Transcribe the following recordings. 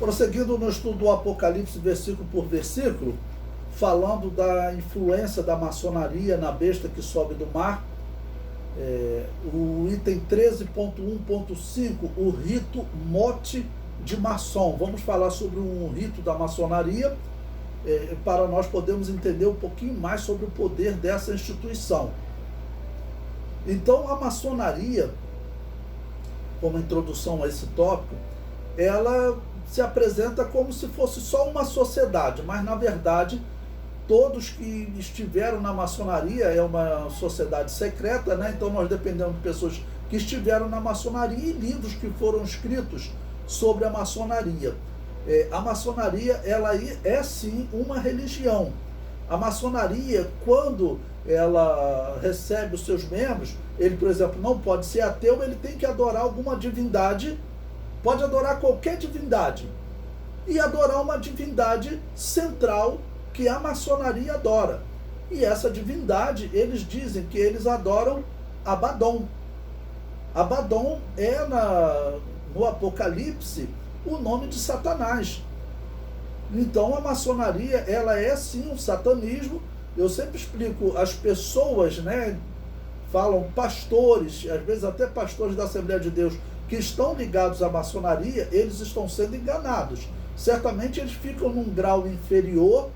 Prosseguindo no estudo do Apocalipse, versículo por versículo, falando da influência da maçonaria na besta que sobe do mar, o item 13.1.5, o rito mote de maçom. Vamos falar sobre um rito da maçonaria, para nós podermos entender um pouquinho mais sobre o poder dessa instituição. Então, a maçonaria, como introdução a esse tópico, ela se apresenta como se fosse só uma sociedade, mas na verdade todos que estiveram na maçonaria, é uma sociedade secreta, né? Então nós dependemos de pessoas que estiveram na maçonaria e livros que foram escritos sobre a maçonaria. A maçonaria, ela é sim uma religião. A maçonaria, quando ela recebe os seus membros, ele, por exemplo, não pode ser ateu, ele tem que adorar alguma divindade, pode adorar qualquer divindade, e adorar uma divindade central que a maçonaria adora. E essa divindade, eles dizem que eles adoram Abaddon. Abaddon é, no Apocalipse, o nome de Satanás. Então a maçonaria, ela é sim um satanismo. Eu sempre explico, as pessoas, né, falam pastores, às vezes até pastores da Assembleia de Deus, que estão ligados à maçonaria, eles estão sendo enganados. Certamente eles ficam num grau inferior,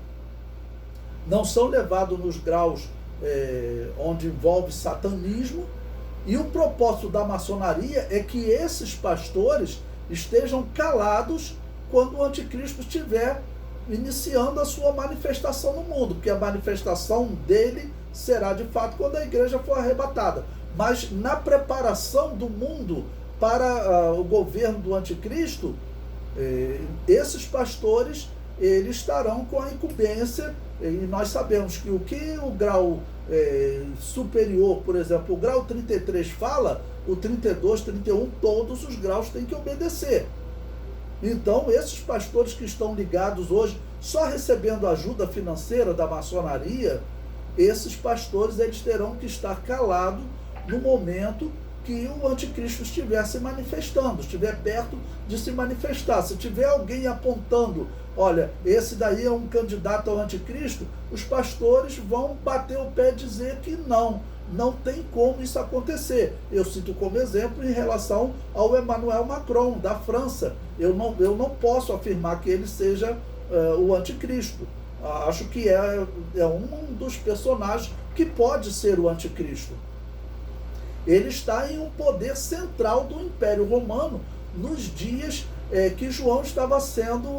não são levados nos graus onde envolve satanismo, e o propósito da maçonaria é que esses pastores estejam calados quando o anticristo estiver iniciando a sua manifestação no mundo, porque a manifestação dele será de fato quando a igreja for arrebatada. Mas na preparação do mundo para o governo do anticristo, esses pastores, eles estarão com a incumbência, e nós sabemos que o grau superior, por exemplo, o grau 33 fala, o 32, 31, todos os graus têm que obedecer. Então, esses pastores que estão ligados hoje, só recebendo ajuda financeira da maçonaria, esses pastores, eles terão que estar calados no momento que o anticristo estiver se manifestando, estiver perto de se manifestar. Se tiver alguém apontando, olha, esse daí é um candidato ao anticristo, os pastores vão bater o pé e dizer que não tem como isso acontecer. Eu cito como exemplo em relação ao Emmanuel Macron, da França. Eu não posso afirmar que ele seja o anticristo. Acho que é um dos personagens que pode ser o anticristo. Ele está em um poder central do Império Romano nos dias que João estava sendo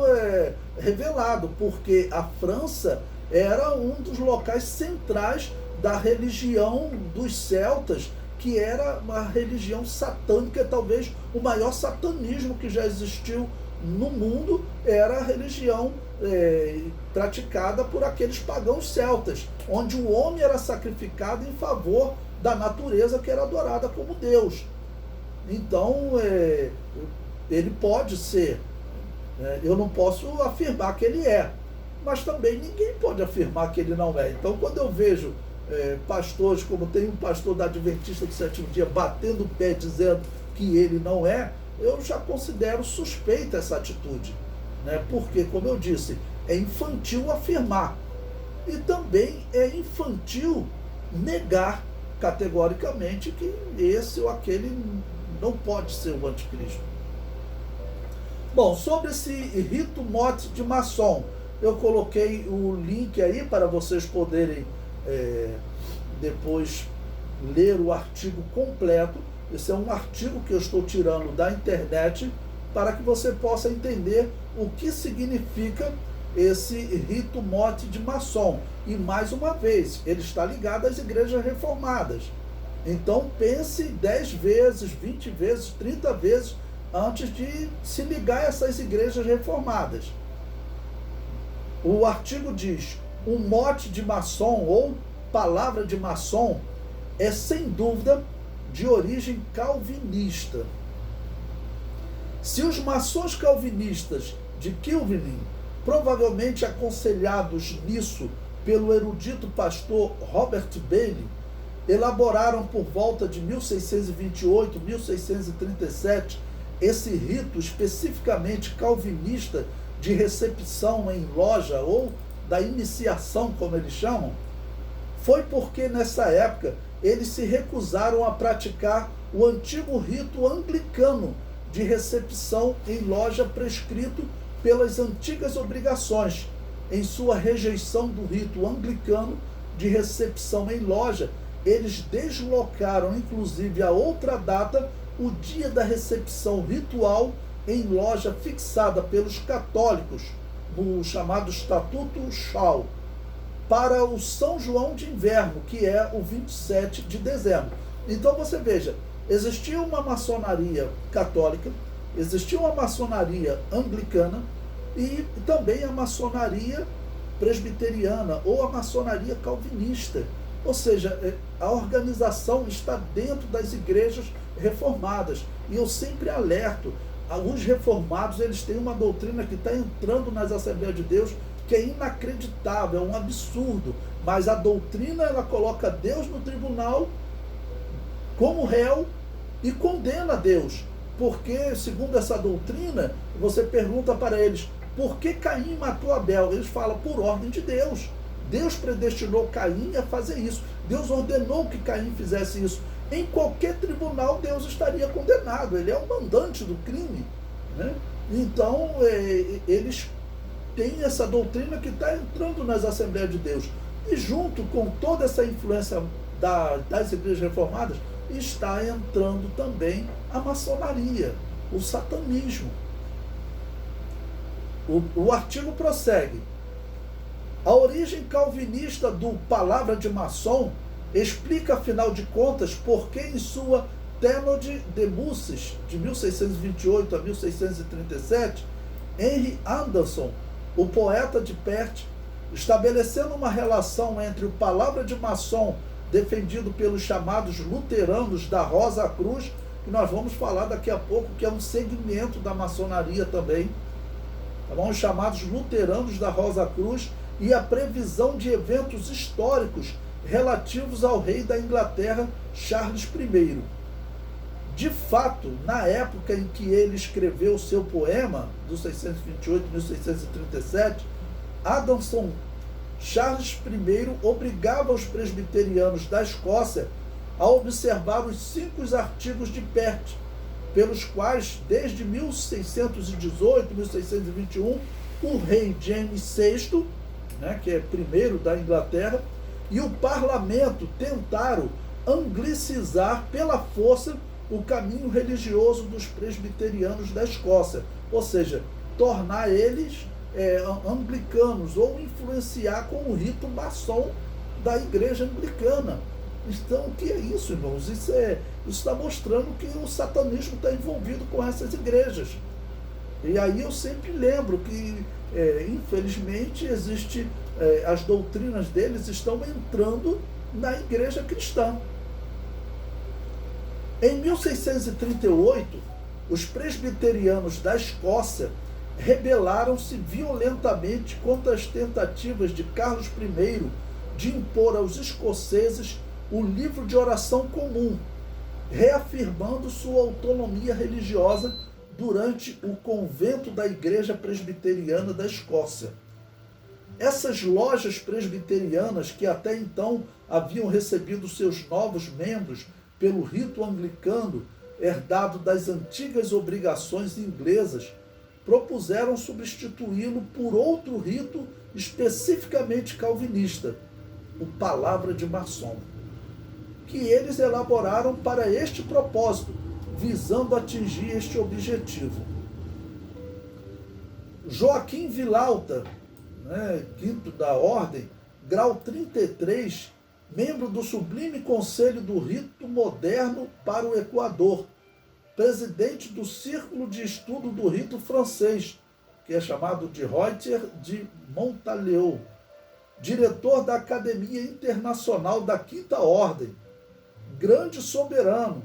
revelado, porque a França era um dos locais centrais da religião dos celtas, que era uma religião satânica, talvez o maior satanismo que já existiu no mundo, era a religião praticada por aqueles pagãos celtas, onde o homem era sacrificado em favor da natureza que era adorada como Deus. Então, ele pode ser, eu não posso afirmar que ele é, mas também ninguém pode afirmar que ele não é. Então, quando eu vejo pastores, como tem um pastor da Adventista do Sétimo Dia batendo o pé dizendo que ele não é, eu já considero suspeita essa atitude, né? Porque, como eu disse, é infantil afirmar, e também é infantil negar categoricamente que esse ou aquele não pode ser o anticristo. Bom, sobre esse rito mote de maçom, eu coloquei o link aí para vocês poderem depois ler o artigo completo. Esse é um artigo que eu estou tirando da internet para que você possa entender o que significa esse rito mote de maçom. E mais uma vez, ele está ligado às igrejas reformadas. Então pense 10 vezes, 20 vezes, 30 vezes antes de se ligar a essas igrejas reformadas. O artigo diz: o mote de maçom ou palavra de maçom é sem dúvida de origem calvinista. Se os maçons calvinistas de Kilvinin, provavelmente aconselhados nisso pelo erudito pastor Robert Bailey, elaboraram por volta de 1628, 1637, esse rito especificamente calvinista de recepção em loja ou da iniciação, como eles chamam, foi porque nessa época eles se recusaram a praticar o antigo rito anglicano de recepção em loja prescrito pelas antigas obrigações. Em sua rejeição do rito anglicano de recepção em loja, eles deslocaram inclusive a outra data, o dia da recepção ritual em loja fixada pelos católicos, no chamado Estatuto Shaw, para o São João de Inverno, que é o 27 de dezembro. Então você veja, existia uma maçonaria católica, existia uma maçonaria anglicana e também a maçonaria presbiteriana ou a maçonaria calvinista. Ou seja, a organização está dentro das igrejas reformadas. E eu sempre alerto, os reformados eles têm uma doutrina que está entrando nas Assembleias de Deus que é inacreditável, é um absurdo. Mas a doutrina ela coloca Deus no tribunal como réu e condena Deus. Porque, segundo essa doutrina, você pergunta para eles, por que Caim matou Abel? Eles falam, por ordem de Deus. Deus predestinou Caim a fazer isso. Deus ordenou que Caim fizesse isso. Em qualquer tribunal, Deus estaria condenado. Ele é o mandante do crime, né? Então, eles têm essa doutrina que está entrando nas Assembleias de Deus. E junto com toda essa influência das igrejas reformadas, está entrando também a maçonaria, o satanismo. O artigo prossegue. A origem calvinista do palavra de maçom explica, afinal de contas, por que em sua Thénode de Mussis, de 1628 a 1637, Henry Anderson, o poeta de Perth, estabelecendo uma relação entre o palavra de maçom defendido pelos chamados luteranos da Rosa Cruz, que nós vamos falar daqui a pouco, que é um segmento da maçonaria também, tá bom? Os chamados luteranos da Rosa Cruz, e a previsão de eventos históricos relativos ao rei da Inglaterra, Charles I. De fato, na época em que ele escreveu o seu poema, dos 628 a 1637, Adamson, Charles I obrigava os presbiterianos da Escócia a observar os 5 artigos de Perth, pelos quais, desde 1618, 1621, o rei James VI, que é primeiro da Inglaterra, e o parlamento tentaram anglicizar pela força o caminho religioso dos presbiterianos da Escócia, ou seja, tornar eles anglicanos ou influenciar com o rito maçom da igreja anglicana. Então, o que é isso, irmãos? Isso está mostrando que o satanismo está envolvido com essas igrejas. E aí eu sempre lembro que, infelizmente, as doutrinas deles estão entrando na igreja cristã. Em 1638, os presbiterianos da Escócia rebelaram-se violentamente contra as tentativas de Carlos I de impor aos escoceses o livro de oração comum, reafirmando sua autonomia religiosa durante o convento da Igreja Presbiteriana da Escócia. Essas lojas presbiterianas, que até então haviam recebido seus novos membros pelo rito anglicano, herdado das antigas obrigações inglesas, propuseram substituí-lo por outro rito especificamente calvinista, o palavra de maçom, que eles elaboraram para este propósito, visando atingir este objetivo. Joaquim Villalta, quinto da ordem, grau 33, membro do Sublime Conselho do Rito Moderno para o Equador, presidente do Círculo de Estudo do Rito Francês, que é chamado de Reuter de Montalieu, diretor da Academia Internacional da Quinta Ordem, grande soberano,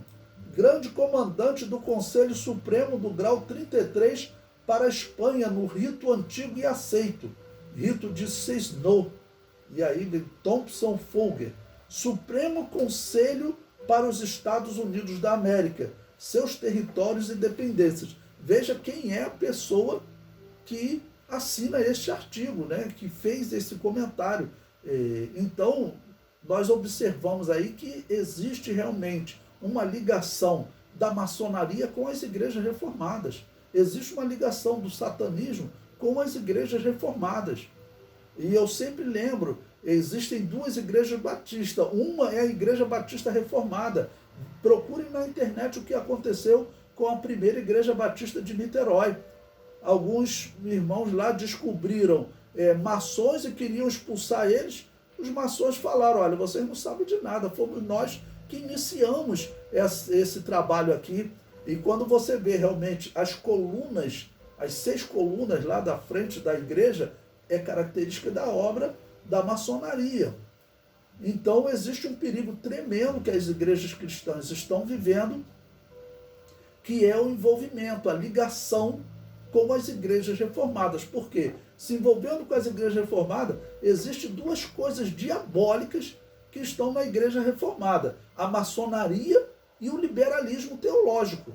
grande comandante do Conselho Supremo do grau 33 para a Espanha no rito antigo e aceito, rito de Cesno, e aí vem Thompson Folger, Supremo Conselho para os Estados Unidos da América, seus territórios e dependências. Veja quem é a pessoa que assina este artigo, né, que fez esse comentário. Então, nós observamos aí que existe realmente uma ligação da maçonaria com as igrejas reformadas. Existe uma ligação do satanismo com as igrejas reformadas. E eu sempre lembro, existem duas igrejas batistas. Uma é a Igreja Batista Reformada. Procurem na internet o que aconteceu com a primeira Igreja Batista de Niterói. Alguns irmãos lá descobriram maçons e queriam expulsar eles. Os maçons falaram, olha, vocês não sabem de nada, fomos nós que iniciamos esse trabalho aqui. E quando você vê realmente as colunas, as 6 colunas lá da frente da igreja, é característica da obra da maçonaria. Então existe um perigo tremendo que as igrejas cristãs estão vivendo, que é o envolvimento, a ligação com as igrejas reformadas. Por quê? Se envolvendo com as igrejas reformadas, existem 2 coisas diabólicas que estão na igreja reformada: a maçonaria e o liberalismo teológico.